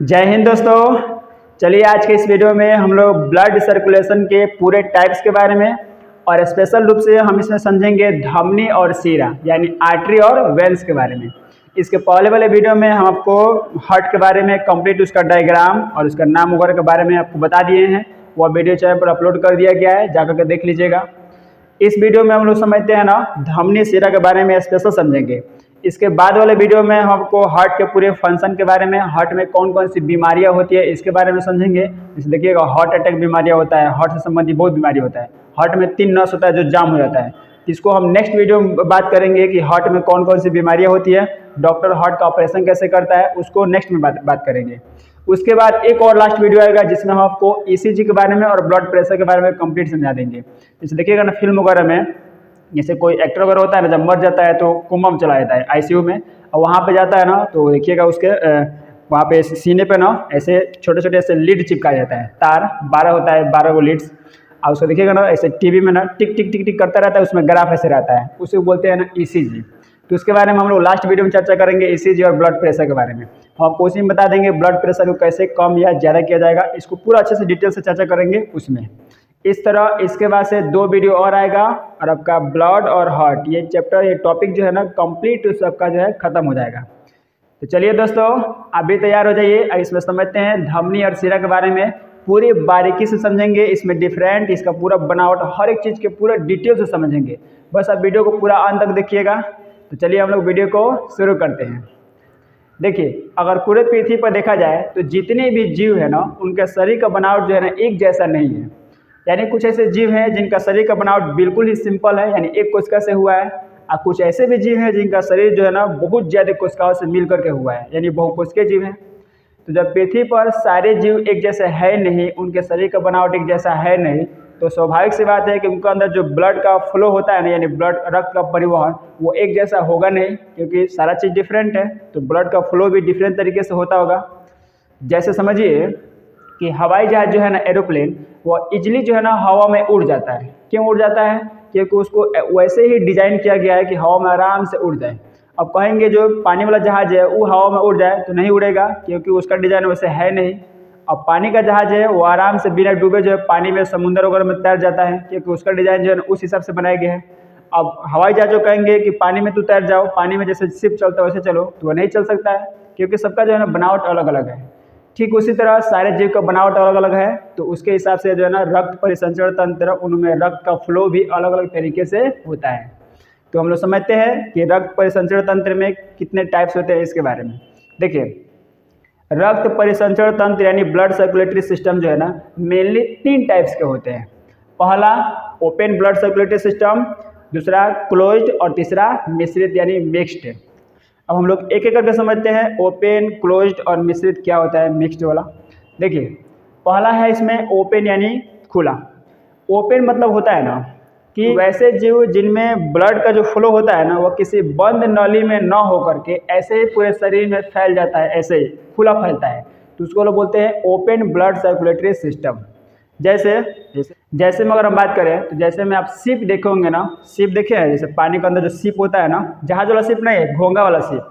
जय हिंद दोस्तों। चलिए आज के इस वीडियो में हम लोग ब्लड सर्कुलेशन के पूरे टाइप्स के बारे में और स्पेशल रूप से हम इसमें समझेंगे धमनी और सीरा यानी आर्टरी और वेन्स के बारे में। इसके पहले वाले वीडियो में हम आपको हार्ट के बारे में कंप्लीट उसका डायग्राम और उसका नाम वगैरह के बारे में आपको बता दिए हैं। वह वीडियो चैनल पर अपलोड कर दिया गया है, जाकर के देख लीजिएगा। इस वीडियो में हम लोग समझते हैं ना धमनी सीरा के बारे में स्पेशल समझेंगे। इसके बाद वाले वीडियो में हम आपको हार्ट के पूरे फंक्शन के बारे में, हार्ट में कौन कौन सी बीमारियां होती है इसके बारे में समझेंगे। जैसे देखिएगा हार्ट अटैक बीमारियां होता है, हार्ट से संबंधित बहुत बीमारी होता है। हार्ट में 3 नस होता है जो जाम हो जाता है। इसको हम नेक्स्ट वीडियो में बात करेंगे कि हार्ट में कौन कौन सी बीमारियां होती है, डॉक्टर हार्ट का ऑपरेशन कैसे करता है, उसको नेक्स्ट में बात करेंगे। उसके बाद एक और लास्ट वीडियो आएगा जिसमें हम आपको ईसीजी के बारे में और ब्लड प्रेशर के बारे में कंप्लीट समझा देंगे। जैसे देखिएगा ना फिल्म वगैरह में, जैसे कोई एक्टर वगैरह होता है ना, जब मर जाता है तो कुंभम चला जाता है आईसीयू में, और वहाँ पे जाता है ना तो देखिएगा उसके वहाँ पे सीने पे ना ऐसे छोटे छोटे ऐसे लीड चिपकाया जाता है, तार 12 होता है, 12 वो लीड्स। और उसको देखिएगा ना ऐसे टीवी में ना टिक टिक टिक टिक करता रहता है, उसमें ग्राफ ऐसे रहता है, उसे बोलते हैं ना ईसीजी। तो उसके बारे में हम लोग लास्ट वीडियो में चर्चा करेंगे ईसीजी और ब्लड प्रेशर के बारे में। हम आपको उसी में बता देंगे ब्लड प्रेशर को कैसे कम या ज़्यादा किया जाएगा, इसको पूरा अच्छे से डिटेल से चर्चा करेंगे उसमें। इस तरह इसके बाद से 2 वीडियो और आएगा और आपका ब्लड और हार्ट ये चैप्टर, ये टॉपिक जो है ना कंप्लीट उस सबका जो है खत्म हो जाएगा। तो चलिए दोस्तों, आप भी तैयार हो जाइए। अब इसमें समझते हैं धमनी और सीरा के बारे में, पूरी बारीकी से समझेंगे। इसमें डिफरेंट, इसका पूरा बनावट, हर एक चीज़ के पूरा डिटेल से समझेंगे। बस आप वीडियो को पूरा अंत तक देखिएगा। तो चलिए हम लोग वीडियो को शुरू करते हैं। देखिए, अगर पूरे पृथ्वी पर देखा जाए तो जितने भी जीव है ना उनके शरीर का बनावट जो है ना एक जैसा नहीं है। यानी कुछ ऐसे जीव हैं जिनका शरीर का बनावट बिल्कुल ही सिंपल है, यानी एक कोशिका से हुआ है, और कुछ ऐसे भी जीव हैं जिनका शरीर जो है ना बहुत ज़्यादा कोशिकाओं से मिल करके हुआ है, यानी बहुकोशिकीय जीव हैं। तो जब पृथ्वी पर सारे जीव एक जैसे है नहीं, उनके शरीर का बनावट एक जैसा है नहीं, तो स्वाभाविक सी बात है कि उनके अंदर जो ब्लड का फ्लो होता है ना, यानी ब्लड रक्त का परिवहन, वो एक जैसा होगा नहीं, क्योंकि सारा चीज़ डिफरेंट है। तो ब्लड का फ्लो भी डिफरेंट तरीके से होता होगा। जैसे समझिए कि हवाई जहाज जो है ना, एरोप्लेन, वो इजली जो है ना हवा में उड़ जाता है। क्यों उड़ जाता है? क्योंकि उसको वैसे ही डिजाइन किया गया है कि हवा में आराम से उड़ जाए। अब कहेंगे जो पानी वाला जहाज है वो हवा में उड़ जाए तो नहीं उड़ेगा, क्योंकि उसका डिजाइन वैसे है नहीं। अब पानी का जहाज है वो आराम से बिना डूबे जो है पानी में, समुद्र वगैरह में तैर जाता है, क्योंकि उसका डिजाइन जो है ना उस हिसाब से बनाया गया है। अब हवाई जहाज जो कहेंगे कि पानी में तू तैर जाओ, पानी में जैसे शिप चलता है वैसे चलो, तो वो नहीं चल सकता है, क्योंकि सबका जो है ना बनावट अलग अलग है। ठीक उसी तरह सारे जीव का बनावट अलग अलग है, तो उसके हिसाब से जो है ना रक्त परिसंचरण तंत्र, उनमें रक्त का फ्लो भी अलग अलग तरीके से होता है। तो हम लोग समझते हैं कि रक्त परिसंचरण तंत्र में कितने टाइप्स होते हैं इसके बारे में। देखिए, रक्त परिसंचरण तंत्र यानी ब्लड सर्कुलेटरी सिस्टम जो है ना मेनली 3 टाइप्स के होते हैं। पहला ओपन ब्लड सर्कुलेटरी सिस्टम, दूसरा क्लोज्ड और तीसरा मिश्रित यानी मिक्स्ड। अब हम लोग एक एक करके समझते हैं ओपन, क्लोज्ड और मिश्रित क्या होता है, मिक्स्ड वाला। देखिए, पहला है इसमें ओपन यानी खुला। ओपन मतलब होता है ना कि वैसे जीव जिनमें ब्लड का जो फ्लो होता है ना वो किसी बंद नली में न हो करके ऐसे ही पूरे शरीर में फैल जाता है, ऐसे ही खुला फैलता है, तो उसको लोग बोलते हैं ओपन ब्लड सर्कुलेटरी सिस्टम। जैसे में अगर हम बात करें तो जैसे में आप शिप देखे होंगे ना, शिप देखे हैं, जैसे पानी के अंदर जो शिप होता है ना, जहाज वाला शिप नहीं है, घोंगा वाला शिप।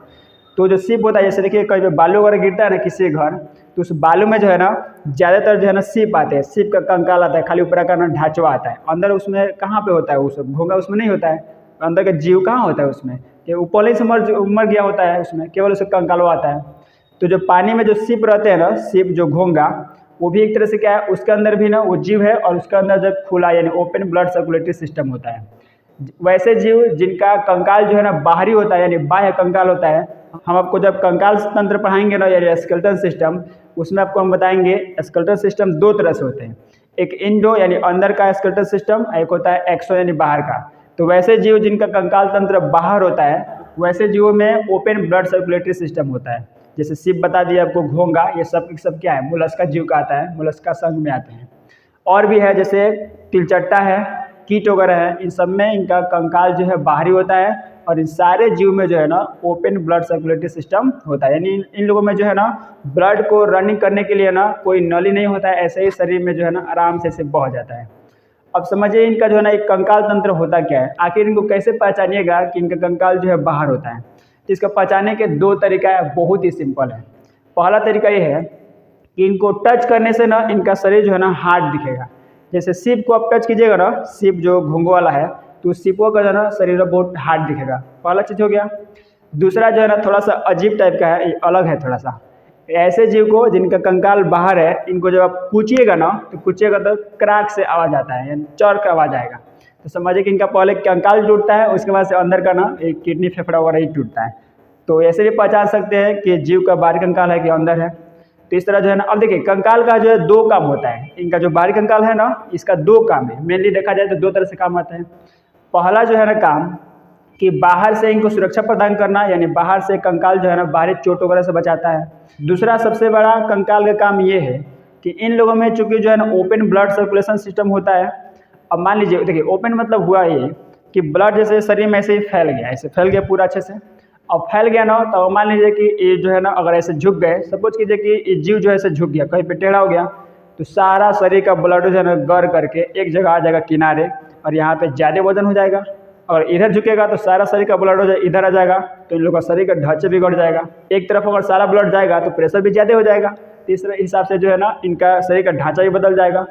तो जो शिप होता है, जैसे देखिए कहीं पे बालू वगैरह गिरता है ना किसी घर, तो उस बालू में जो है ना ज़्यादातर जो है ना शिप आते हैं, शिप का कंकाल आता है, खाली ऊपर का ना ढांचवा आता है, अंदर उसमें कहाँ पे होता है, उस घोंगा उसमें नहीं होता है, अंदर का जीव कहाँ होता है उसमें, कि ऊपर ही से मर गया होता है, उसमें केवल उसका कंकालवा आता है। तो जो पानी में जो शिप रहते हैं ना, शिप जो घोंगा, वो भी एक तरह से क्या है, उसके अंदर भी ना वो जीव है, और उसके अंदर जब खुला यानी ओपन ब्लड सर्कुलेटरी सिस्टम होता है। वैसे जीव जिनका कंकाल जो है ना बाहरी होता है, यानी बाह्य कंकाल होता है, हम आपको जब कंकाल तंत्र पढ़ाएंगे ना, यानी स्केलेटन सिस्टम, उसमें आपको हम बताएंगे स्केलेटन सिस्टम 2 तरह से होते हैं। एक इंडो यानी अंदर का स्केलेटन सिस्टम, एक होता है एक्सो यानी बाहर का। तो वैसे जीव जिनका कंकाल तंत्र बाहर होता है, वैसे जीवों में ओपन ब्लड सर्कुलेटरी सिस्टम होता है। जैसे शिप बता दिया आपको, घोंगा, ये सब क्या है, मोलस्का जीव का आता है, मोलस्का संघ में आते हैं। और भी है जैसे तिलचट्टा है, कीट वगैरह है, इन सब में इनका कंकाल जो है बाहरी होता है, और इन सारे जीव में जो है ना ओपन ब्लड सर्कुलेटरी सिस्टम होता है। यानी इन लोगों में जो है ना ब्लड को रनिंग करने के लिए ना कोई नली नहीं होता है, ऐसे ही शरीर में जो है ना आराम से बह जाता है। अब समझिए इनका जो है ना एक कंकाल तंत्र होता क्या है, आखिर इनको कैसे पहचानिएगा कि इनका कंकाल जो है बाहर होता है। तो इसका पहचानने के 2 तरीका है, बहुत ही सिंपल है। पहला तरीका ये है कि इनको टच करने से ना इनका शरीर जो है ना हार्ड दिखेगा। जैसे सीप को आप टच कीजिएगा ना, सीप जो घुंघू वाला है, तो सीपों का जो है ना शरीर बहुत हार्ड दिखेगा। पहला चीज़ हो गया। दूसरा जो है ना थोड़ा सा अजीब टाइप का है, ये अलग है थोड़ा सा। ऐसे जीव को जिनका कंकाल बाहर है, इनको जब आप कूचिएगा ना, तो कूचिएगा तो क्रैक से आवाज़ आता है, यानी चौर का आवाज़ आएगा। तो समझिए कि इनका पहले कंकाल टूटता है, उसके बाद से अंदर का ना एक किडनी फेफड़ा वगैरह ही टूटता है। तो ऐसे भी पहचान सकते हैं कि जीव का बाहरी कंकाल है कि अंदर है। तो इस तरह जो है ना, अब देखिए कंकाल का जो है दो काम होता है। इनका जो बाहरी कंकाल है ना, इसका दो काम है। मेनली देखा जाए तो दो तरह से काम आता है। पहला जो है ना काम कि बाहर से इनको सुरक्षा प्रदान करना, यानी बाहर से कंकाल जो है ना बाहरी चोट वगैरह से बचाता है। दूसरा सबसे बड़ा कंकाल का काम ये है कि इन लोगों में चूंकि जो है ना ओपन ब्लड सर्कुलेशन सिस्टम होता है। अब मान लीजिए, देखिए ओपन मतलब हुआ ये कि ब्लड जैसे शरीर में ऐसे ही फैल गया, ऐसे फैल गया पूरा अच्छे से। अब फैल गया ना, तो मान लीजिए कि ये जो है ना अगर ऐसे झुक गए, सपोज कीजिए कि ये जीव जो है ऐसे झुक गया, कहीं पे टेढ़ा हो गया, तो सारा शरीर का ब्लड जो है ना गर करके एक जगह आ जाएगा किनारे, और यहाँ पे ज़्यादा वजन हो जाएगा। और इधर झुकेगा तो सारा शरीर का ब्लड हो जाए इधर आ जाएगा, तो इन लोगों का शरीर का ढांचा बिगड़ जाएगा। एक तरफ अगर सारा ब्लड जाएगा तो प्रेशर भी ज़्यादा हो जाएगा। तीसरे हिसाब से जो है ना इनका शरीर का ढांचा भी बदल जाएगा।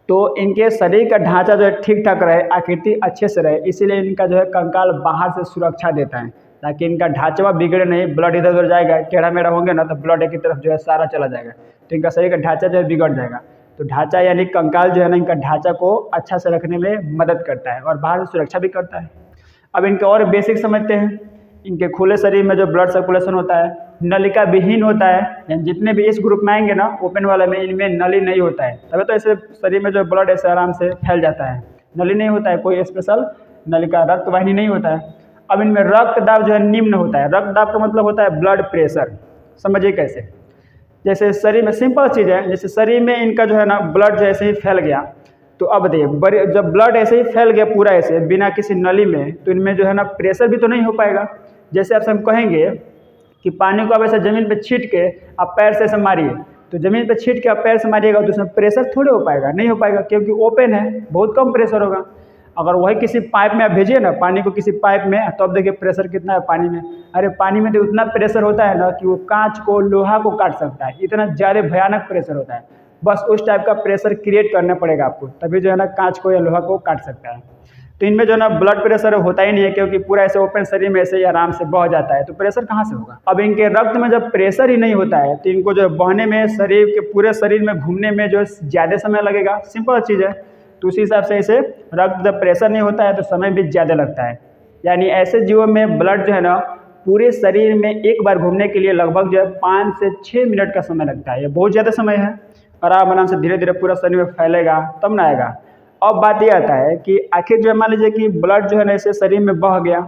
तो इनके शरीर का ढांचा जो है ठीक ठाक रहे, आकृति अच्छे से रहे, इसीलिए इनका जो है कंकाल बाहर से सुरक्षा देता है, ताकि इनका ढांचा बिगड़े नहीं। ब्लड इधर उधर जाएगा, टेढ़ा मेढ़ा होंगे ना, तो ब्लड एक ही तरफ जो है सारा चला जाएगा, तो इनका शरीर का ढांचा जो है बिगड़ जाएगा। तो ढांचा यानी कंकाल जो है ना इनका ढांचा को अच्छा से रखने में मदद करता है और बाहर से सुरक्षा भी करता है। अब इनके और बेसिक समझते हैं। इनके खुले शरीर में जो ब्लड सर्कुलेशन होता है नलिका विहीन होता है, यानी जितने भी इस ग्रुप में आएंगे ना ओपन वाले में, इनमें नली नहीं होता है, तभी तो ऐसे शरीर में जो ब्लड ऐसे आराम से फैल जाता है। नली नहीं होता है, कोई स्पेशल नलिका रक्त वाहिनी नहीं होता है। अब इनमें रक्त दाब जो है निम्न होता है। रक्त दाब का मतलब होता है ब्लड प्रेशर। समझिए कैसे, जैसे शरीर में सिंपल चीज़ है, जैसे शरीर में इनका जो है ना ब्लड जैसे ही फैल गया, तो अब देखिए जब ब्लड ऐसे ही फैल गया पूरा ऐसे बिना किसी नली में, तो इनमें जो है ना प्रेशर भी तो नहीं हो पाएगा। जैसे आपसे हम कहेंगे कि पानी को आप ऐसे ज़मीन पे छीट के आप पैर से ऐसे मारिए, तो ज़मीन पे छीट के आप पैर से मारिएगा तो उसमें प्रेशर थोड़े हो पाएगा, नहीं हो पाएगा, क्योंकि ओपन है, बहुत कम प्रेशर होगा। अगर वही किसी पाइप में आप भेजिए ना पानी को किसी पाइप में, तो अब देखिए प्रेशर कितना है पानी में। अरे पानी में तो उतना प्रेशर होता है ना कि वो कांच को लोहा को काट सकता है, इतना ज़्यादा भयानक प्रेशर होता है। बस उस टाइप का प्रेशर क्रिएट करना पड़ेगा आपको, तभी जो है ना कांच को या लोहा को काट सकता है। तो इनमें जो है ना ब्लड प्रेशर होता ही नहीं है, क्योंकि पूरा ऐसे ओपन शरीर में ऐसे ही आराम से बह जाता है, तो प्रेशर कहाँ से होगा। अब इनके रक्त में जब प्रेशर ही नहीं होता है, तो इनको जो बहने में, शरीर के पूरे शरीर में घूमने में जो ज़्यादा समय लगेगा। सिंपल चीज़ है। तो उसी हिसाब से इसे रक्त जब प्रेशर नहीं होता है तो समय भी ज़्यादा लगता है। यानी ऐसे जीवों में ब्लड जो है ना पूरे शरीर में एक बार घूमने के लिए लगभग जो है 5 से 6 मिनट का समय लगता है। ये बहुत ज़्यादा समय है। आराम आराम से धीरे धीरे पूरा शरीर में फैलेगा तब ना आएगा। अब बात ये आता है कि आखिर जो है मान लीजिए कि ब्लड जो है ना ऐसे शरीर में बह गया,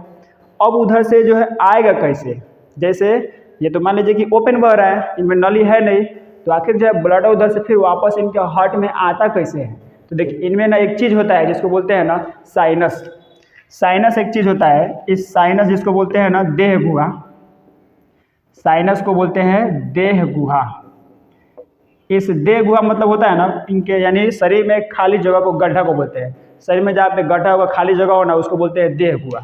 अब उधर से जो है आएगा कैसे। जैसे ये तो मान लीजिए कि ओपन बह रहा है, इनमें नली है नहीं, तो आखिर जो है ब्लड उधर से फिर वापस इनके हार्ट में आता कैसे है। तो देखिए इनमें ना एक चीज़ होता है जिसको बोलते हैं ना साइनस। साइनस एक चीज़ होता है, इस साइनस जिसको बोलते हैं ना देह गुहा, साइनस को बोलते हैं देह गुहा। इस देह गुहा मतलब होता है ना इनके, यानी शरीर में खाली जगह को गड्ढा को बोलते हैं। शरीर में जहाँ पे गड्ढा होगा, खाली जगह हो ना, उसको बोलते हैं देह गुहा।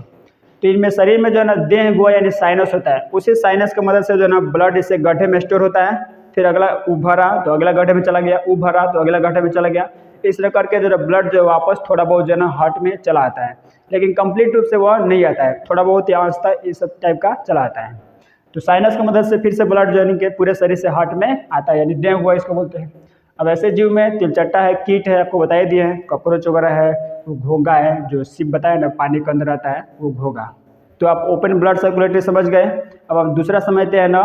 तो इनमें शरीर में जो है ना देह गुहा यानी साइनस होता है। उसी साइनस की मदद से जो है ना ब्लड इससे गड्ढे में स्टोर होता है, फिर अगला उभरा तो अगला गड्ढे में चला गया, उभरा तो अगला गड्ढे में चला गया। इस तरह करके जो ब्लड जो वापस थोड़ा बहुत जो है ना हार्ट में चला आता है, लेकिन कंप्लीट रूप से वह नहीं आता है, थोड़ा बहुत या अवस्था इस सब टाइप का चला आता है। तो साइनस की मदद से फिर से ब्लड जो है पूरे शरीर से हार्ट में आता है, यानी देह हुआ इसको बोलते हैं। अब ऐसे जीव में तिलचट्टा है, कीट है, आपको बताए दिए हैं, कॉकरोच वगैरह है, वो घोंगा है, जो सिप बताया ना पानी के अंदर रहता है वो घोंगा। तो आप ओपन ब्लड सर्कुलेटरी समझ गए। अब हम दूसरा समझते हैं ना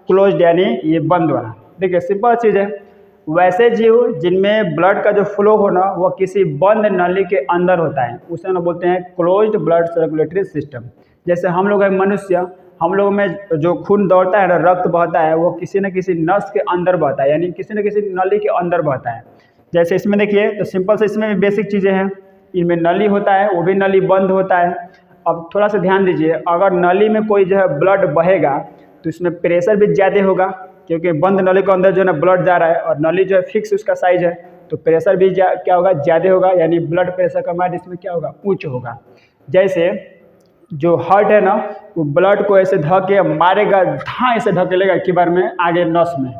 क्लोज्ड, यानी ये बंद वाला। देखिए सिंपल चीज़ है, वैसे जीव जिनमें ब्लड का जो फ्लो हो ना वो किसी बंद नली के अंदर होता है, उसे ना बोलते हैं क्लोज्ड ब्लड सर्कुलेटरी सिस्टम। जैसे हम लोग हैं मनुष्य, हम लोगों में जो खून दौड़ता है ना, रक्त बहता है, वो किसी न किसी नस के अंदर बहता है, यानी किसी न किसी नली के अंदर बहता है। जैसे इसमें देखिए तो सिंपल से इसमें भी बेसिक चीज़ें हैं। इनमें नली होता है, वो भी नली बंद होता है। अब थोड़ा सा ध्यान दीजिए, अगर नली में कोई जो है ब्लड बहेगा तो इसमें प्रेशर भी ज़्यादा होगा, क्योंकि बंद नली के अंदर जो है ना ब्लड जा रहा है, और नली जो है फिक्स उसका साइज है, तो प्रेशर भी क्या होगा, ज़्यादा होगा, यानी ब्लड प्रेशर का मान इसमें क्या होगा, उच्च होगा। जैसे जो हार्ट है ना वो ब्लड को ऐसे धके मारेगा, धाँ ऐसे धकेलेगा एक बार में आगे नस में।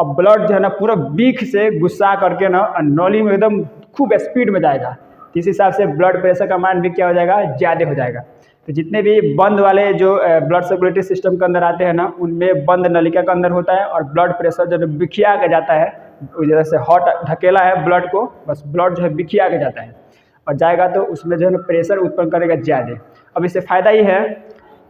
अब ब्लड जो है ना पूरा बीख से गुस्सा करके ना नली में एकदम खूब स्पीड में जाएगा, तो इस हिसाब से ब्लड प्रेशर का मान भी क्या हो जाएगा, ज़्यादा हो जाएगा। तो जितने भी बंद वाले जो ब्लड सर्कुलेटरी सिस्टम के अंदर आते हैं ना, उनमें बंद नलिका का अंदर होता है और ब्लड प्रेशर जो बिखिया के जाता है, जैसे हॉट ढकेला है ब्लड को, बस ब्लड जो है बिखिया के जाता है और जाएगा तो उसमें जो है ना प्रेशर उत्पन्न करेगा ज़्यादा। अब इससे फ़ायदा ये है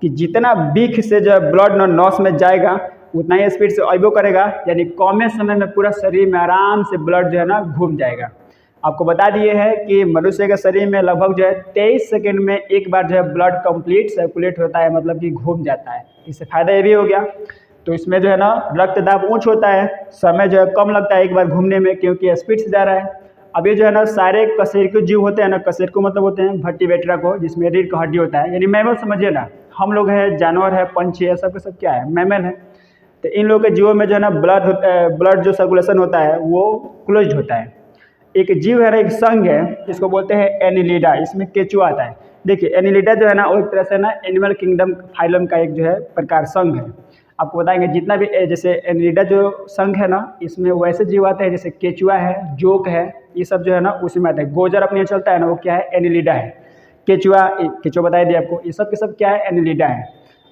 कि जितना बीख से जो ब्लड नस में जाएगा उतना ही स्पीड से अबो करेगा, यानी कम समय में पूरा शरीर में आराम से ब्लड जो है ना घूम जाएगा। आपको बता दिए है कि मनुष्य के शरीर में लगभग जो है 23 सेकंड में एक बार जो है ब्लड कंप्लीट सर्कुलेट होता है, मतलब कि घूम जाता है। इससे फ़ायदा ये भी हो गया। तो इसमें जो है ना रक्तदाब ऊँच होता है, समय जो है कम लगता है एक बार घूमने में, क्योंकि स्पीड से जा रहा है। अब ये जो है ना सारे कशेरुकी जीव होते हैं ना, कशेरुकी मतलब होते हैं वर्टिब्रेटा को, जिसमें रीढ़ का हड्डी होता है, यानी मैमल समझिए ना, हम लोग हैं, जानवर है, पंछी है, सब के सब क्या है, मैमल है। तो इन लोगों के जीवों में जो है ना ब्लड जो सर्कुलेशन होता है वो क्लोज्ड होता है। एक जीव है ना, एक संघ है, इसको बोलते हैं एनिलिडा, इसमें केचुआ आता है। देखिए एनिलिडा जो है ना वो एक तरह से ना एनिमल किंगडम फाइलम का एक जो है प्रकार संघ है। आपको बताएंगे जितना भी जैसे एनिलिडा जो संघ है ना, इसमें वैसे जीव आते हैं जैसे केचुआ है, जोक है, ये सब जो है ना उसी में आता है। गोजर अपने चलता है ना, वो क्या है, एनिलिडा है। केचुआ बताई दिया आपको, ये सब के सब क्या है, एनिलिडा है।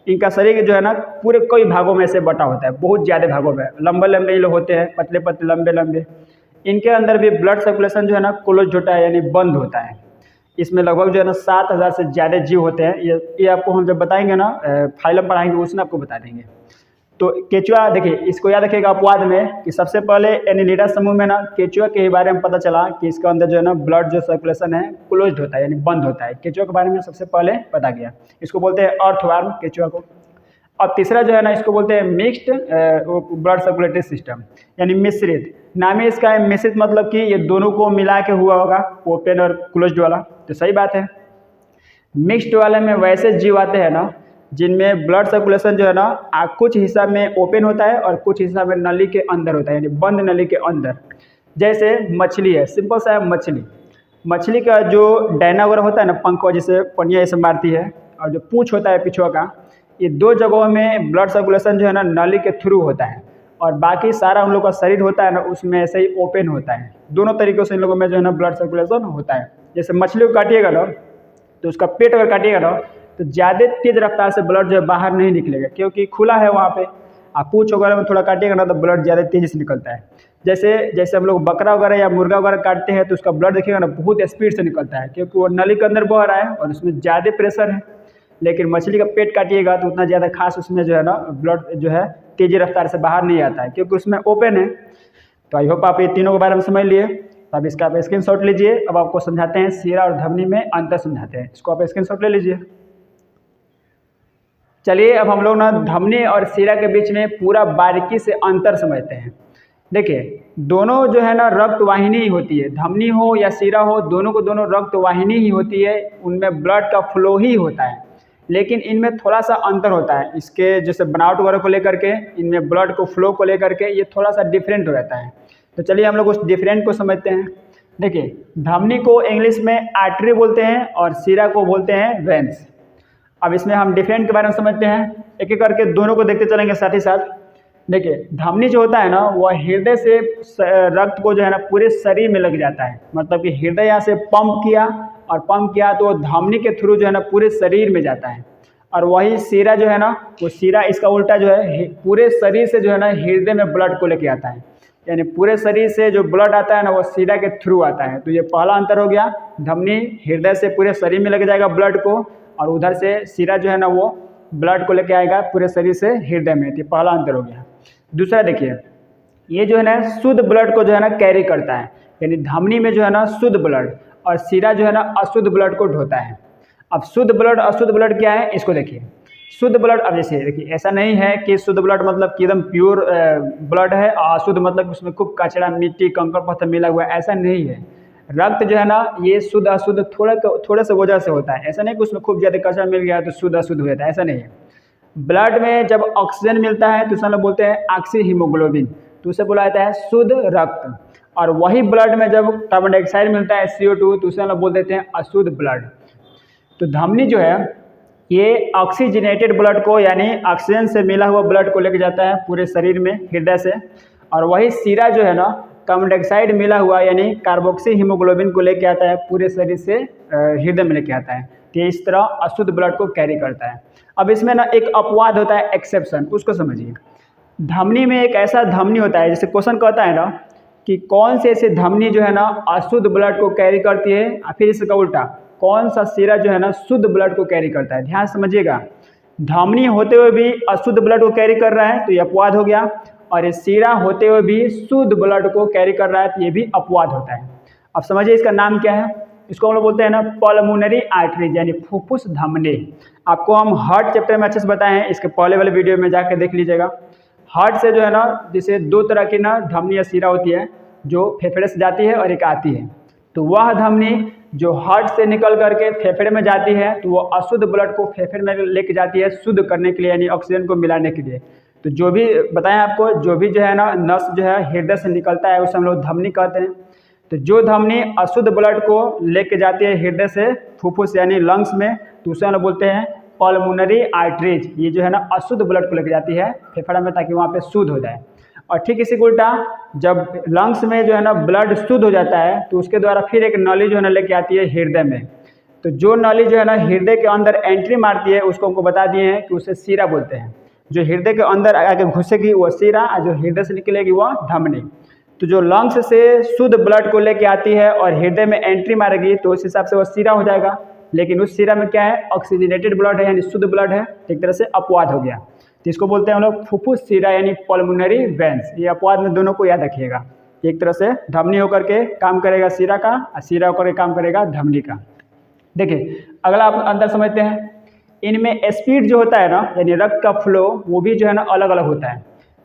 इनका शरीर जो है ना पूरे कई भागों में से बटा होता है, बहुत ज़्यादा भागों में, लंबे लंबे ये लोग होते हैं, पतले पतले लंबे लंबे। इनके अंदर भी ब्लड सर्कुलेशन जो है ना क्लोज होता है, यानी बंद होता है। इसमें लगभग जो है ना 7000 से ज़्यादा जीव होते हैं। ये आपको हम जब बताएंगे ना फाइलम पढ़ाएंगे उसमें आपको बता देंगे। तो केचुआ देखिए, इसको याद रखिएगा अपवाद में कि सबसे पहले एनिलिडा समूह में ना केचुआ के बारे में पता चला कि इसके अंदर जो है ना ब्लड जो सर्कुलेशन है क्लोज्ड होता है, यानी बंद होता है। केचुआ के बारे में सबसे पहले पता गया। इसको बोलते हैं अर्थवर्म, केचुआ को। अब तीसरा जो है ना इसको बोलते हैं मिक्स्ड ब्लड सर्कुलेटरी सिस्टम, यानी मिश्रित। नाम ही इसका है मिश्रित, मतलब कि ये दोनों को मिला के हुआ होगा, ओपन और क्लोज्ड वाला। तो सही बात है। मिक्स्ड वाले में वैसे जीव आते हैं ना जिनमें ब्लड सर्कुलेशन जो है ना कुछ हिस्सा में ओपन होता है और कुछ हिस्सा में नली के अंदर होता है, यानी बंद नली के अंदर। जैसे मछली है, सिंपल सा है मछली का जो डैना वगैरह होता है ना, पंख जिसे पनिया ऐसे मारती है, और जो पूँछ होता है पिछुआ का, ये दो जगहों में ब्लड सर्कुलेशन जो है ना नली के थ्रू होता है, और बाकी सारा उन लोग का शरीर होता है ना उसमें ऐसे ही ओपन होता है। दोनों तरीक़ों से इन लोगों में जो है ना ब्लड सर्कुलेशन होता है। जैसे मछली को काटिएगा ना तो उसका पेट अगर काटिएगा ना तो ज़्यादा तेज़ रफ्तार से ब्लड जो है बाहर नहीं निकलेगा, क्योंकि खुला है वहाँ पे। आप पूँछ वगैरह में थोड़ा काटिएगा ना तो ब्लड ज़्यादा तेज़ी से निकलता है। जैसे हम लोग बकरा वगैरह या मुर्गा वगैरह काटते हैं तो उसका ब्लड देखिएगा ना बहुत स्पीड से निकलता है, क्योंकि वो नली के अंदर बह रहा है और उसमें ज़्यादा प्रेशर है। लेकिन मछली का पेट काटिएगा तो उतना ज़्यादा खास उसमें जो है ना ब्लड जो है तेज़ी रफ्तार से बाहर नहीं आता है, क्योंकि उसमें ओपन है। तो आई होप आप ये तीनों के बारे में समझ लिए। अब इसका आप स्क्रीनशॉट लीजिए। अब आपको समझाते हैं सीरा और धमनी में अंतर समझाते हैं, इसको आप स्क्रीनशॉट ले लीजिए। चलिए अब हम लोग ना धमनी और सीरा के बीच में पूरा बारीकी से अंतर समझते हैं। देखिए दोनों जो है ना रक्त वाहिनी ही होती है, धमनी हो या सीरा हो, दोनों को दोनों रक्त वाहिनी ही होती है, उनमें ब्लड का फ्लो ही होता है। लेकिन इनमें थोड़ा सा अंतर होता है, इसके जैसे बनावट वगैरह को लेकर के, इनमें ब्लड को फ्लो को लेकर के ये थोड़ा सा डिफरेंट हो जाता है। तो चलिए हम लोग उस डिफरेंट को समझते हैं। देखिए धमनी को इंग्लिश में आर्टरी बोलते हैं और सीरा को बोलते हैं वेन्स। अब इसमें हम डिफरेंट के बारे में समझते हैं, एक एक करके दोनों को देखते चलेंगे साथ ही साथ। देखिए धमनी जो होता है ना वह हृदय से रक्त को जो है ना पूरे शरीर में लग जाता है, मतलब कि हृदय यहाँ से पंप किया तो धमनी के थ्रू जो है ना पूरे शरीर में जाता है। और वही सीरा जो है ना, वो सीरा इसका उल्टा जो है पूरे शरीर से जो है ना हृदय में ब्लड को लेके आता है, यानी पूरे शरीर से जो ब्लड आता है ना वो सीरा के थ्रू आता है। तो ये पहला अंतर हो गया, धमनी हृदय से पूरे शरीर में लग जाएगा ब्लड को, और उधर से सीरा जो है ना वो ब्लड को लेके आएगा पूरे शरीर से हृदय में। तो पहला अंतर हो गया। दूसरा देखिए, ये जो है ना शुद्ध ब्लड को जो है ना कैरी करता है, यानी धमनी में जो है ना शुद्ध ब्लड, और सीरा जो है ना अशुद्ध ब्लड को ढोता है। अब शुद्ध ब्लड अशुद्ध ब्लड क्या है, इसको देखिए। शुद्ध ब्लड, अब जैसे देखिए ऐसा नहीं है कि शुद्ध ब्लड मतलब कि एकदम प्योर ब्लड है, और अशुद्ध मतलब उसमें खूब कचरा मिट्टी कंकड़ पत्थर मिला हुआ है, ऐसा नहीं है। रक्त जो है ना ये शुद्ध अशुद्ध थोड़े से वजह से होता है, ऐसा नहीं कि उसमें खूब ज़्यादा कचरा मिल गया तो शुद्ध अशुद्ध हो जाता है, ऐसा नहीं है। ब्लड में जब ऑक्सीजन मिलता है तो उसे लोग बोलते हैं ऑक्सी हीमोग्लोबिन, तो उसे बोला जाता है शुद्ध रक्त। और वही ब्लड में जब कार्बन डाइऑक्साइड मिलता है CO2 तो उसे लोग बोल देते हैं अशुद्ध ब्लड। तो धमनी जो है ये ऑक्सीजनेटेड ब्लड को, यानी ऑक्सीजन से मिला हुआ ब्लड को लेके जाता है पूरे शरीर में हृदय से, और वही सीरा जो है ना कार्बन डाइऑक्साइड मिला हुआ यानी कार्बोक्सी हीमोग्लोबिन को लेके आता है, पूरे शरीर से हृदय में लेके आता है। तो इस तरह अशुद्ध ब्लड को कैरी करता है। अब इसमें ना एक अपवाद होता है, एक्सेप्शन, उसको समझिए। धमनी में एक ऐसा धमनी होता है, जैसे क्वेश्चन कहता है ना कि कौन से ऐसे धमनी जो है ना अशुद्ध ब्लड को कैरी करती है, और फिर इसका उल्टा कौन सा सीरा जो है ना शुद्ध ब्लड को कैरी करता है। ध्यान समझिएगा, धमनी होते हुए भी अशुद्ध ब्लड को कैरी कर रहा है तो ये अपवाद हो गया, और ये सीरा होते हुए भी शुद्ध ब्लड को कैरी कर रहा है तो ये भी अपवाद होता है। अब समझिए इसका नाम क्या है। इसको हम लोग बोलते हैं ना पल्मोनरी आर्टरीज यानी फुफ्फुस धमनी। आपको हम हार्ट चैप्टर में अच्छे से बताए हैं, इसके पहले वाले वीडियो में जाकर देख लीजिएगा। हार्ट से जो है ना जैसे दो तरह की ना धमनी या सीरा होती है, जो फेफड़े से जाती है और एक आती है। तो वह धमनी जो हार्ट से निकल करके फेफड़े में जाती है तो वो अशुद्ध ब्लड को फेफड़े में लेके जाती है शुद्ध करने के लिए, यानी ऑक्सीजन को मिलाने के लिए। तो जो भी बताएं आपको, जो भी जो है ना नस जो है हृदय से निकलता है उसे हम लोग धमनी कहते हैं। तो जो धमनी अशुद्ध ब्लड को लेके जाती है हृदय से फुफ्फुस यानी लंग्स में, तो उसे हम लोग बोलते हैं पल्मोनरी आर्टरीज। ये जो है ना अशुद्ध ब्लड को लेके जाती है फेफड़ा में ताकि वहाँ पे शुद्ध हो जाए। और ठीक इसी उल्टा जब लंग्स में जो है ना ब्लड शुद्ध हो जाता है तो उसके द्वारा फिर एक नली जो है ना लेके आती है हृदय में। तो जो नली जो है ना हृदय के अंदर एंट्री मारती है उसको हमको बता दिए हैं कि उसे सीरा बोलते हैं। जो हृदय के अंदर आके घुसेगी वो सीरा, और जो हृदय से निकलेगी वह धमनी। तो जो लंग्स से शुद्ध ब्लड को लेके आती है और हृदय में एंट्री मारेगी तो उस हिसाब से वह सीरा हो जाएगा। लेकिन उस सीरा में क्या है, ऑक्सीजनेटेड ब्लड है यानी शुद्ध ब्लड है, एक तरह से अपवाद हो गया। तो इसको बोलते हैं हम लोग फुफ्फुस सीरा यानी पल्मोनरी वेंस। ये अपवाद में दोनों को याद रखिएगा। एक तरह से धमनी होकर के काम करेगा सीरा का, और सीरा होकर के काम करेगा धमनी का। देखिए अगला आप अंदर समझते हैं, इनमें स्पीड जो होता है ना यानी रक्त का फ्लो वो भी जो है ना अलग अलग होता है।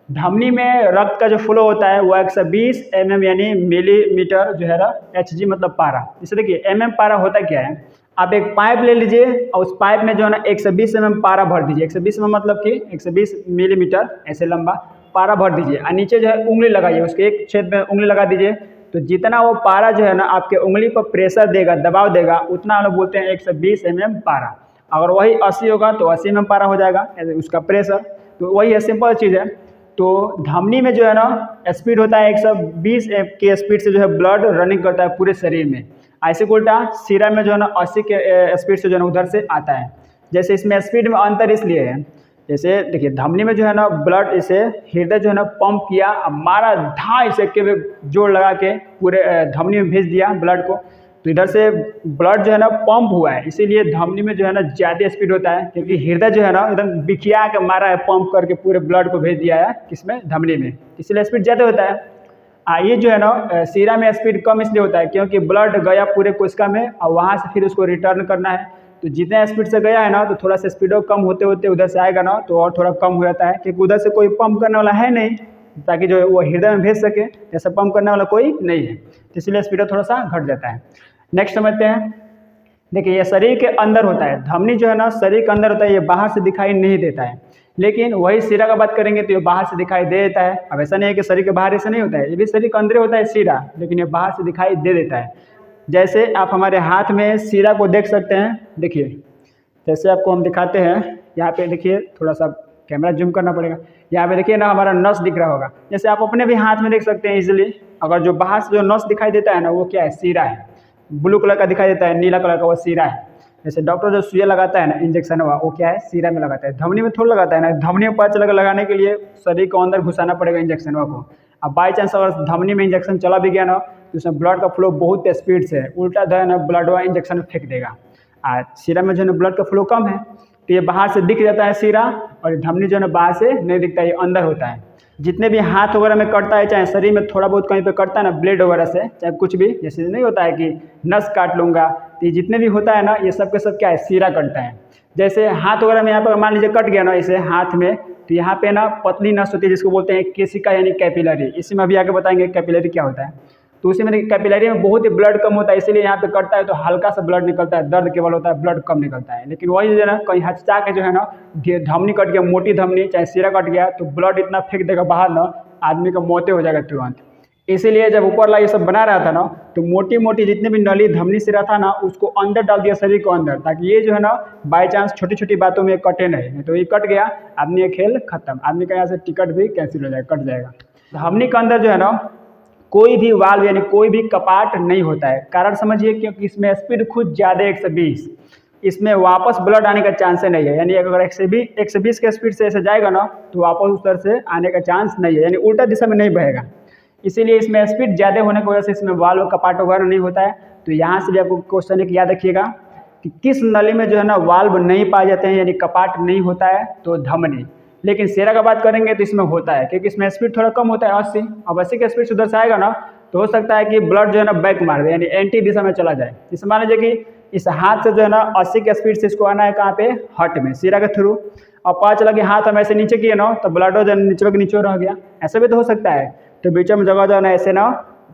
धमनी में रक्त का जो फ्लो होता है वो 120 mm यानी मिलीमीटर जो है ना Hg मतलब पारा। जैसे देखिए mm पारा होता क्या है, आप एक पाइप ले लीजिए और उस पाइप में जो है ना 120 mm पारा भर दीजिए। 120 mm मतलब कि 120 मिलीमीटर ऐसे लंबा पारा भर दीजिए, और नीचे जो है उंगली लगाइए, उसके एक छेद में उंगली लगा दीजिए। तो जितना वो पारा जो है ना आपके उंगली पर प्रेशर देगा, दबाव देगा, उतना हम लोग बोलते हैं 120 mm पारा। अगर वही 80 होगा तो 80 mm पारा हो जाएगा उसका प्रेशर। तो वही है, सिंपल चीज़ है। तो धमनी में जो है ना स्पीड होता है 120 के स्पीड से जो है ब्लड रनिंग करता है पूरे शरीर में। ऐसे उल्टा सीरा में जो है ना 80 के स्पीड से जो है ना उधर से आता है। जैसे इसमें स्पीड में अंतर इसलिए है, जैसे देखिए धमनी में जो है ना ब्लड इसे हृदय जो है ना पंप किया, मारा ढाई से के जोर लगा के पूरे धमनी में भेज दिया ब्लड को, तो इधर से ब्लड जो है ना पंप हुआ है, इसीलिए धमनी में जो है ना ज़्यादा स्पीड होता है, क्योंकि हृदय जो है ना एकदम बिखिया के मारा है, पंप करके पूरे ब्लड को भेज दिया है किसमें, धमनी में, इसलिए स्पीड ज़्यादा होता है। ये जो है ना सीरा में स्पीड कम इसलिए होता है क्योंकि ब्लड गया पूरे कोशिका में और वहाँ से फिर उसको रिटर्न करना है। तो जितने स्पीड से गया है ना तो थोड़ा सा स्पीड कम होते होते उधर से आएगा ना तो और थोड़ा कम हो जाता है, क्योंकि उधर से कोई पंप करने वाला है नहीं ताकि जो वो हृदय में भेज सके, ऐसा पंप करने वाला कोई नहीं है, तो इसलिए स्पीड थोड़ा सा घट जाता है। नेक्स्ट समझते हैं। देखिए ये शरीर के अंदर होता है, धमनी जो है ना शरीर के अंदर होता है, ये बाहर से दिखाई नहीं देता है। लेकिन वही सीरा का बात करेंगे तो ये बाहर से दिखाई दे देता है। अब ऐसा नहीं है कि शरीर के बाहर ऐसा नहीं होता है, ये भी शरीर के अंदर होता है सीरा, लेकिन ये बाहर से दिखाई दे देता है। जैसे आप हमारे हाथ में सीरा को देख सकते हैं, देखिए जैसे आपको हम दिखाते हैं, यहाँ पे देखिए, थोड़ा सा कैमरा जूम करना पड़ेगा, यहाँ पे देखिए ना हमारा नस दिख रहा होगा। जैसे आप अपने भी हाथ में देख सकते हैं इजीली। अगर जो बाहर से जो नस दिखाई देता है ना वो क्या है, सीरा है। ब्लू कलर का दिखाई देता है, नीला कलर का, वो सीरा है। जैसे डॉक्टर जो सुई लगाता है ना इंजेक्शन हुआ, वो क्या है, सीरा में लगाता है, धमनी में थोड़ा लगाता है ना। धमनी में पता लगाने के लिए शरीर को अंदर घुसाना पड़ेगा इंजेक्शन हुआ को। अब बाई चांस अगर धमनी में इंजेक्शन चला भी गया ना तो उसमें ब्लड का फ्लो बहुत स्पीड से उल्टा जो है ना ब्लड हुआ इंजेक्शन फेंक देगा। सीरा में जो है ना ब्लड का फ्लो कम है तो ये बाहर से दिख जाता है सीरा, और धमनी जो है ना बाहर से नहीं दिखता है, ये अंदर होता है। जितने भी हाथ वगैरह में कटता है, चाहे शरीर में थोड़ा बहुत कहीं पे कटता है ना ब्लेड वगैरह से, चाहे कुछ भी, जैसे नहीं होता है कि नस काट लूँगा, तो ये जितने भी होता है ना ये सब के सब क्या है, सीरा कटता है। जैसे हाथ वगैरह में यहाँ पर मान लीजिए कट गया ना इसे हाथ में, तो यहाँ पे ना पतली नस होती है जिसको बोलते हैं केशिका यानी कैपिलरी। इसी में अभी आगे बताएंगे कैपिलरी क्या होता है। तो उसी में कैपिलरी में बहुत ही ब्लड कम होता है, इसीलिए यहाँ पे कटता है तो हल्का सा ब्लड निकलता है, दर्द केवल होता है, ब्लड कम निकलता है। लेकिन वही जो है ना कहीं हचचा के जो है ना धमनी कट गया, मोटी धमनी चाहे सीरा कट गया, तो ब्लड इतना फेंक देगा बाहर ना, आदमी का मौत हो जाएगा तुरंत। इसीलिए जब ऊपर ला ये सब बना रहा था ना तो मोटी मोटी जितने भी नली धमनी सीरा था ना उसको अंदर डाल दिया शरीर को अंदर, ताकि ये जो है ना बाई चांस छोटी छोटी बातों में कटे नहीं। तो ये कट गया, आदमी का खेल खत्म, आदमी का यहाँ से टिकट भी कैंसिल हो जाएगा, कट जाएगा। धमनी के अंदर जो है ना कोई भी वाल्व यानी कोई भी कपाट नहीं होता है। कारण समझिए, क्योंकि इसमें स्पीड खुद ज़्यादा 120, इसमें वापस ब्लड आने का चांस नहीं है। यानी अगर 120 के स्पीड से ऐसे जाएगा ना तो वापस उस तरह से आने का चांस नहीं है, यानी उल्टा दिशा में नहीं बहेगा। इसीलिए इसमें स्पीड ज़्यादा होने की वजह से इसमें वाल्व कपाट वगैरह नहीं होता है। तो यहाँ से भी आपको क्वेश्चन एक याद रखिएगा कि किस नली में जो है ना वाल्व नहीं पाए जाते हैं, यानी कपाट नहीं होता है, तो धमनी। लेकिन सिरा का बात करेंगे तो इसमें होता है, क्योंकि इसमें स्पीड थोड़ा कम होता है 80। अब 80 के स्पीड से उधर से आएगा ना तो हो सकता है कि ब्लड जो है ना बैक मार दे, यानी एंटी दिशा में चला जाए। जैसे मान लीजिए कि इस हाथ से जो है ना 80 के स्पीड से इसको आना है कहाँ पे, हट में, सिरा के थ्रू। और पता चला कि हाथ हम ऐसे नीचे किए ना तो ब्लड जो नीचे के नीचे रह गया, ऐसा भी तो हो सकता है। तो बीच में जगह जो है ना ऐसे ना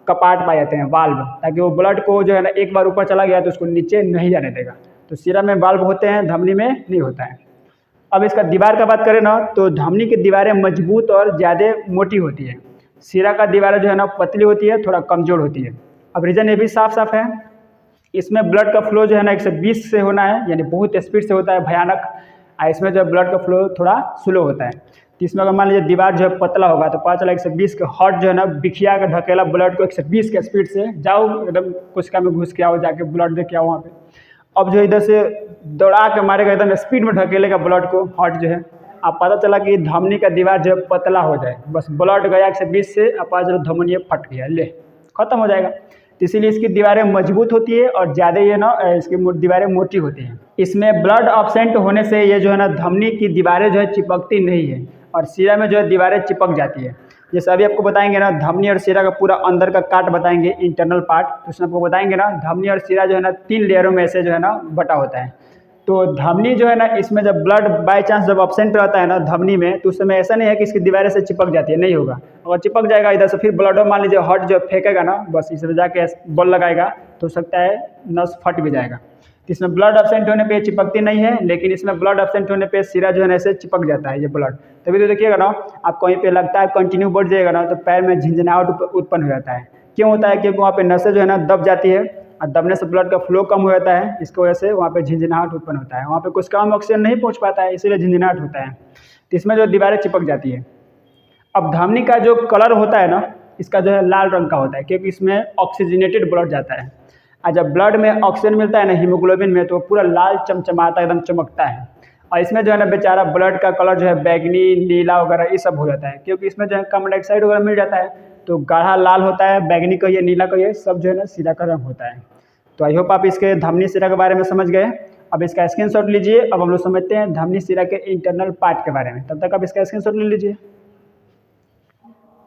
कपाट पाए जाते हैं वाल्व, ताकि वो ब्लड को जो है ना एक बार ऊपर चला गया तो उसको नीचे नहीं जाने देगा। तो सिरा में वाल्व होते हैं, धमनी में नहीं होता है। अब इसका दीवार का बात करें ना तो धमनी की दीवारें मजबूत और ज़्यादा मोटी होती है, सिरा का दीवारें जो है ना पतली होती है, थोड़ा कमज़ोर होती है। अब रीज़न ये भी साफ साफ है, इसमें ब्लड का फ्लो जो है ना 120 से होना है, यानी बहुत स्पीड से होता है, भयानक। इसमें जो ब्लड का फ्लो थोड़ा स्लो होता है। तो इसमें अगर मान लीजिए दीवार जो है पतला होगा तो पता चला 120 के हॉट जो है ना बिखिया का ढकेला ब्लड को 120 के स्पीड से, जाओ एकदम कोशिका में घुस के आओ, जाके ब्लड दे के आओ वहाँ पे। अब जो इधर से दौड़ा के मारेगा, एकदम स्पीड में ढकेलेगा ब्लड को हॉट जो है। अब पता चला कि धमनी का दीवार जो है पतला हो जाए, बस ब्लड गया 120 से, अब पता चला धमनी फट गया, ले खत्म हो जाएगा। तो इसीलिए इसकी दीवारें मजबूत होती है और ज़्यादा ये ना इसकी दीवारें मोटी होती हैं। इसमें ब्लड अब्सेंट होने से ये जो है ना धमनी की दीवारें जो है चिपकती नहीं है और सिरा में जो है दीवारें चिपक जाती है। जैसे अभी आपको बताएंगे ना धमनी और सिरा का पूरा अंदर का काट बताएंगे, इंटरनल पार्ट, तो उसमें आपको बताएंगे ना धमनी और सिरा जो है ना 3 लेयरों में से जो है ना बटा होता है। तो धमनी जो है ना इसमें जब ब्लड बाय चांस जब अब्सेंट रहता है ना धमनी में, तो उस समय ऐसा नहीं है कि इसकी दीवारें से चिपक जाती है, नहीं होगा। अगर चिपक जाएगा इधर से फिर ब्लड मान लीजिए हॉट जो फेंकेगा ना, बस इसमें जाके बॉल लगाएगा तो हो सकता है नस फट भी जाएगा। तो इसमें ब्लड अब्सेंट होने पे चिपकती नहीं है, लेकिन इसमें ब्लड अब्सेंट होने पे सिरा जो है ना ऐसे चिपक जाता है ये ब्लड। तभी तो देखिएगा ना आप कहीं पे लगता है कंटिन्यू बढ़ जाएगा ना तो पैर में झिंझनाहट उत्पन्न हो जाता है। क्यों होता है? क्योंकि वहाँ पे नसें जो है ना दब जाती है और दबने से ब्लड का फ्लो कम हो जाता है, इसकी वजह से वहाँ पे झिंझनाहट उत्पन्न होता है। वहाँ पे कुछ कम ऑक्सीजन नहीं पहुँच पाता है, इसीलिए झिंझनाहट होता है। तो इसमें जो दीवारें चिपक जाती है। अब धमनी का जो कलर होता है ना इसका जो है लाल रंग का होता है, क्योंकि इसमें ऑक्सीजनेटेड ब्लड जाता है। और जब ब्लड में ऑक्सीजन मिलता है ना हीमोग्लोबिन में, तो पूरा लाल चमचमाता एकदम चमकता है। और इसमें जो है ना बेचारा ब्लड का कलर जो है बैगनी, नीला वगैरह ये सब हो जाता है, क्योंकि इसमें जो है कार्बन डाइऑक्साइड वगैरह मिल जाता है, तो गाढ़ा लाल होता है, बैगनी कहिए, नीला कहिए, सब जो है ना सिरा का रंग होता है। तो आई होप आप इसके धमनी सिरा के बारे में समझ गए। अब इसका स्क्रीनशॉट लीजिए। अब हम लोग समझते हैं धमनी सिरा के इंटरनल पार्ट के बारे में, तब तक आप इसका स्क्रीनशॉट ले लीजिए।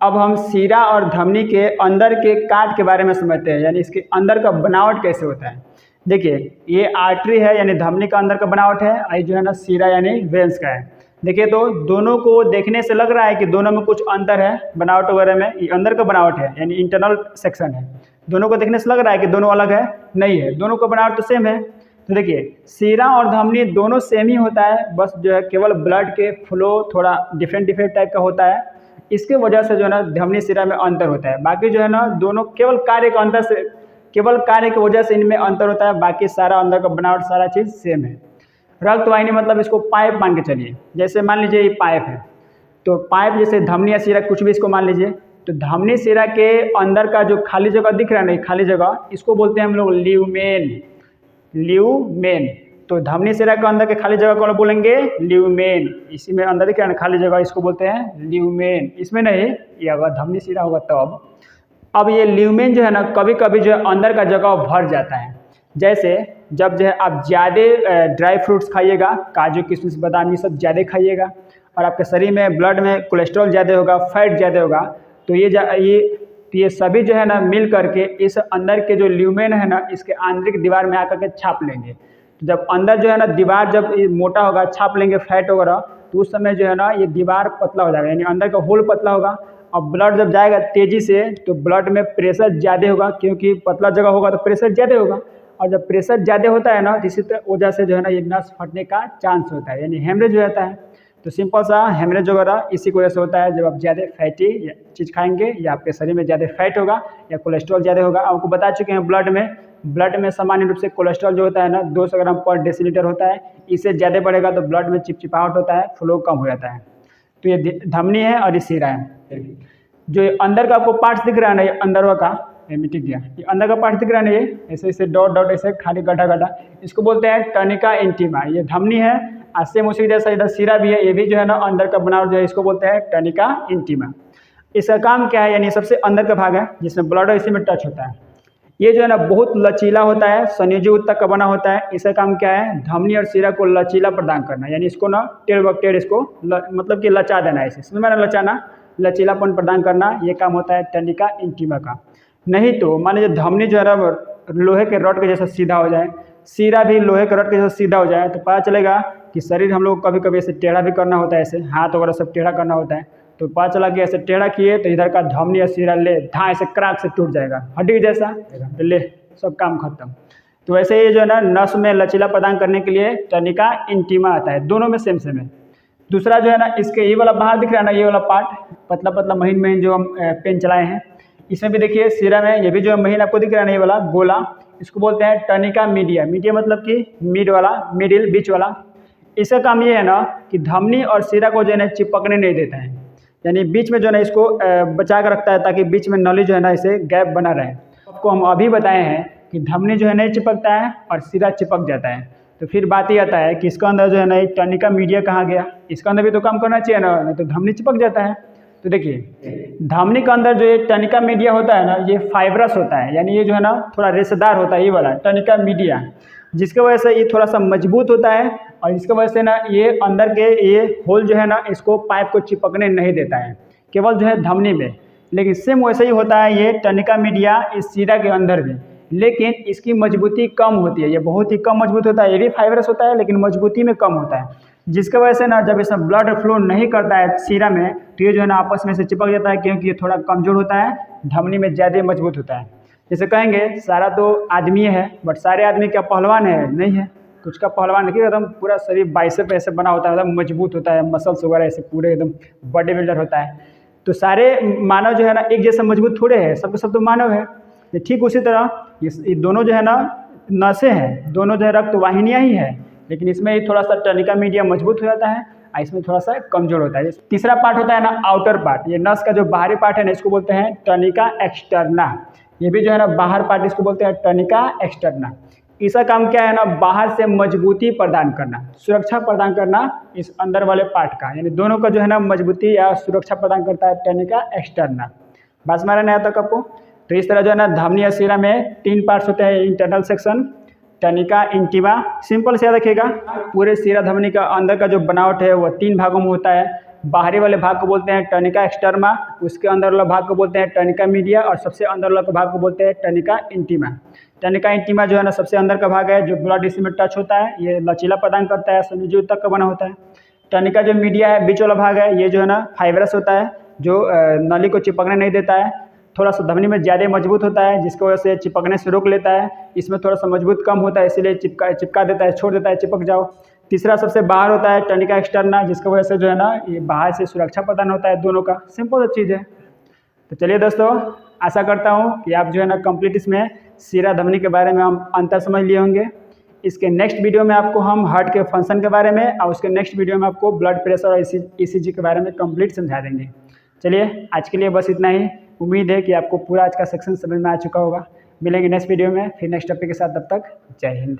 अब हम सिरा और धमनी के अंदर के काट के बारे में समझते हैं, यानी इसके अंदर का बनावट कैसे होता है। देखिए ये आर्टरी है, यानी धमनी का अंदर का बनावट है, और जो है ना सिरा यानी वेंस का है। देखिए तो दोनों को देखने से लग रहा है कि दोनों में कुछ अंतर है बनावट वगैरह में। ये अंदर का बनावट है यानी इंटरनल सेक्शन है, दोनों को देखने से लग रहा है कि दोनों अलग है, नहीं है, दोनों का बनावट तो सेम है। तो देखिए सिरा और धमनी दोनों सेम ही होता है, बस जो है केवल ब्लड के फ्लो थोड़ा डिफरेंट टाइप का होता है, इसके वजह से जो है ना धमनी सिरा में अंतर होता है। बाकी जो है ना दोनों केवल कार्य के अंतर से, केवल कार्य की वजह से इनमें अंतर होता है, बाकी सारा अंदर का बनावट सारा चीज़ सेम है। रक्त वाहिनी मतलब इसको पाइप मान के चलिए। जैसे मान लीजिए ये पाइप है, तो पाइप जैसे धमनी या सिरा कुछ भी इसको मान लीजिए, तो धमनी सिरा के अंदर का जो खाली जगह दिख रहा है ना, खाली जगह, इसको बोलते हैं हम लोग ल्यूमेन। ल्यूमेन। तो धमनी सिरा के अंदर के खाली जगह को बोलेंगे ल्यूमेन। इसी में अंदर दिख रहा है ना खाली जगह, इसको बोलते हैं ल्यूमेन। इसमें नहीं, ये अगर धमनी सिरा होगा तब। अब ये ल्यूमेन जो है ना कभी कभी जो है अंदर का जगह भर जाता है। जैसे जब जो है आप ज़्यादा ड्राई फ्रूट्स खाइएगा, काजू किशमिश बादाम ये सब ज़्यादा खाइएगा, और आपके शरीर में ब्लड में कोलेस्ट्रॉल ज़्यादा होगा, फैट ज़्यादा होगा, तो ये सभी जो है ना मिल करके इस अंदर के जो ल्यूमेन है ना इसके आंतरिक दीवार में आकर के छाप लेंगे। तो जब अंदर जो है ना दीवार जब मोटा होगा, छाप लेंगे फैट वगैरह, तो उस समय जो है ना ये दीवार पतला हो जाएगा, यानी अंदर का होल पतला होगा। अब ब्लड जब जाएगा तेज़ी से तो ब्लड में प्रेशर ज़्यादा होगा, क्योंकि पतला जगह होगा तो प्रेशर ज़्यादा होगा, और जब प्रेशर ज़्यादा होता है ना इसी वजह से जो है ना ये नस फटने का चांस होता है, यानी हेमरेज हो जाता है। तो सिंपल सा हेमरेज वगैरह इसी की वजह से होता है, जब आप ज़्यादा फैटी चीज़ खाएंगे या आपके शरीर में ज़्यादा फैट होगा या कोलेस्ट्रॉल ज़्यादा होगा। आपको बता चुके हैं ब्लड में सामान्य रूप से कोलेस्ट्रॉल जो होता है ना 200 ग्राम पर डेसीलीटर होता है, इससे ज़्यादा बढ़ेगा तो ब्लड में चिपचिपाहट होता है, फ्लो कम हो जाता है। तो ये धमनी है और ये सिरा है। जो ये अंदर का आपको पार्ट्स दिख रहा है ना, ये अंदर का ये मिट गया, ये अंदर का पार्ट दिख रहा है ना, ये ऐसे ऐसे डॉट डॉट ऐसे खाली गड्ढा गड्ढा, इसको बोलते हैं टर्निका इंटीमा। ये धमनी है, सेम उसी जैसा इधर सिरा भी है, ये भी जो है ना अंदर का बनावट जो है इसको बोलते हैं टर्निका इंटीमा। इसका काम क्या है, यानी सबसे अंदर का भाग है जिसमें ब्लड इसी में टच होता है। ये जो है ना बहुत लचीला होता है, संयोजी ऊतक का बना होता है। इसका काम क्या है, धमनी और सिरा को लचीला प्रदान करना, यानी इसको ना टेढ़ बटेढ़ इसको मतलब कि लचा देना है, इसे समझ में लचाना, लचीलापन प्रदान करना, ये काम होता है टर्निका इंटीमा का। नहीं तो मान लीजिए धमनी जो है ना लोहे के रॉड के जैसा सीधा हो जाए, सिरा भी लोहे के रॉड के जैसा सीधा हो जाए, तो पता चलेगा कि शरीर हम लोग कभी कभी ऐसे टेढ़ा भी करना होता है, ऐसे हाथ वगैरह सब टेढ़ा करना होता है, तो पता चला कि ऐसे टेढ़ा किए तो इधर का धमनी या सिरा ले धा ऐसे क्रैक से टूट जाएगा, हड्डी जैसा, तो ले सब काम खत्म। तो वैसे ये जो है ना नस में लचीला प्रदान करने के लिए टर्निका इंटीमा आता है, दोनों में सेम सेम है। दूसरा जो है ना इसके ये वाला बाहर दिख रहा है ना, ये वाला पार्ट पतला पतला महीन महीन जो हम पेन चलाए हैं, इसमें भी देखिए सिरा में ये भी जो महीन आपको दिख रहा है ना, ये वाला गोला, इसको बोलते हैं टर्निका मीडिया। मीडिया मतलब कि मिड वाला, मिडिल, बीच वाला। इसका काम ये है ना कि धमनी और सिरा को जो है ना चिपकने नहीं देता है, यानी बीच में जो है ना इसको बचा कर रखता है ताकि बीच में नली जो है ना इसे गैप बना रहे। आपको हम अभी बताए हैं कि धमनी जो है नहीं चिपकता है और सिरा चिपक जाता है, तो फिर बात ये आता है कि इसका अंदर जो है ना टर्निका मीडिया कहाँ गया, इसका अंदर भी तो काम करना चाहिए ना, नहीं तो धमनी चिपक जाता है। तो देखिए धमनी के अंदर जो ये टर्निका मीडिया होता है ना, ये फाइब्रस होता है, यानी ये जो है ना थोड़ा रेशेदार होता है, ये वाला टर्निका मीडिया, जिसके वजह से ये थोड़ा सा मजबूत होता है और इसके वजह से ना ये अंदर के ये होल जो है ना इसको पाइप को चिपकने नहीं देता है, केवल जो है धमनी में। लेकिन सेम वैसे ही होता है ये टर्निका मीडिया इस सिरा के अंदर भी, लेकिन इसकी मजबूती कम होती है, ये बहुत ही कम मजबूत होता है। ये भी फाइब्रस होता है लेकिन मजबूती में कम होता है, जिसकी वजह से ना जब इसमें ब्लड फ्लो नहीं करता है सिरा में, तो ये जो है ना आपस में से चिपक जाता है, क्योंकि ये थोड़ा कमज़ोर होता है, धमनी में ज़्यादा मजबूत होता है। जैसे कहेंगे सारा तो आदमी है, बट सारे आदमी क्या पहलवान है? नहीं है। कुछ का पहलवान देखिए एकदम पूरा शरीर बाइसेप ऐसे बना होता है, एकदम मजबूत होता है, मसल्स वगैरह ऐसे पूरे एकदम बॉडी बिल्डर होता है। तो सारे मानव जो है ना एक जैसा मजबूत थोड़े है, सब सब तो मानव है। ठीक उसी तरह ये दोनों जो है ना नसें हैं, दोनों जो है रक्त वाहिनियाँ ही है, लेकिन इसमें थोड़ा सा टर्निका मीडिया मजबूत हो जाता है और इसमें थोड़ा सा कमजोर होता है। तीसरा पार्ट होता है ना आउटर पार्ट, ये नस का जो बाहरी पार्ट है ना इसको बोलते हैं टर्निका एक्सटर्ना। ये भी जो है ना बाहर पार्ट, इसको बोलते हैं टर्निका एक्सटर्ना। इसका काम क्या है ना, बाहर से मजबूती प्रदान करना, सुरक्षा प्रदान करना इस अंदर वाले पार्ट का, यानी दोनों का जो है ना मजबूती या सुरक्षा प्रदान करता है टर्निका एक्सटर्ना। बात समझ नहीं आता आपको? तो इस तरह जो है ना धमनी या सिरा में 3 पार्ट्स होते हैं, इंटरनल सेक्शन, टर्निका इंटीमा, सिंपल से याद रखिएगा। पूरे सिरा धमनी का अंदर का जो बनावट है वो 3 भागों में होता है। बाहरी वाले भाग को बोलते हैं टर्निका एक्सटर्मा, उसके अंदर वाला भाग को बोलते हैं टर्निका मीडिया और सबसे अंदर वाला भाग को बोलते हैं टर्निका इंटीमा। टर्निका इंटीमा जो है ना सबसे अंदर का भाग है, जो ब्लड इसी में टच होता है, ये लचीला प्रदान करता है, संयोजी ऊतक का बना होता है। टर्निका जो मीडिया है, बीच वाला भाग है, ये जो है ना फाइब्रस होता है, जो नली को चिपकने नहीं देता है, थोड़ा सा धमनी में ज़्यादा मजबूत होता है, जिसकी वजह से चिपकने से रोक लेता है। इसमें थोड़ा सा मजबूत कम होता है, इसीलिए चिपका देता है, छोड़ देता है, चिपक जाओ। तीसरा सबसे बाहर होता है टर्निका एक्सटर्ना, जिसकी वजह से जो है ना ये बाहर से सुरक्षा प्रदान होता है दोनों का। सिंपल चीज़ है। तो चलिए दोस्तों, आशा करता हूँ कि आप जो है ना कंप्लीट इसमें सिरा धमनी के बारे में हम अंतर समझ लिए होंगे। इसके नेक्स्ट वीडियो में आपको हम हार्ट के फंक्शन के बारे में और उसके नेक्स्ट वीडियो में आपको ब्लड प्रेशर और ECG के बारे में कंप्लीट समझा देंगे। चलिए आज के लिए बस इतना ही। उम्मीद है कि आपको पूरा आज का सेक्शन समझ में आ चुका होगा। मिलेंगे नेक्स्ट वीडियो में फिर नेक्स्ट टॉपिक के साथ, तब तक जय हिंद।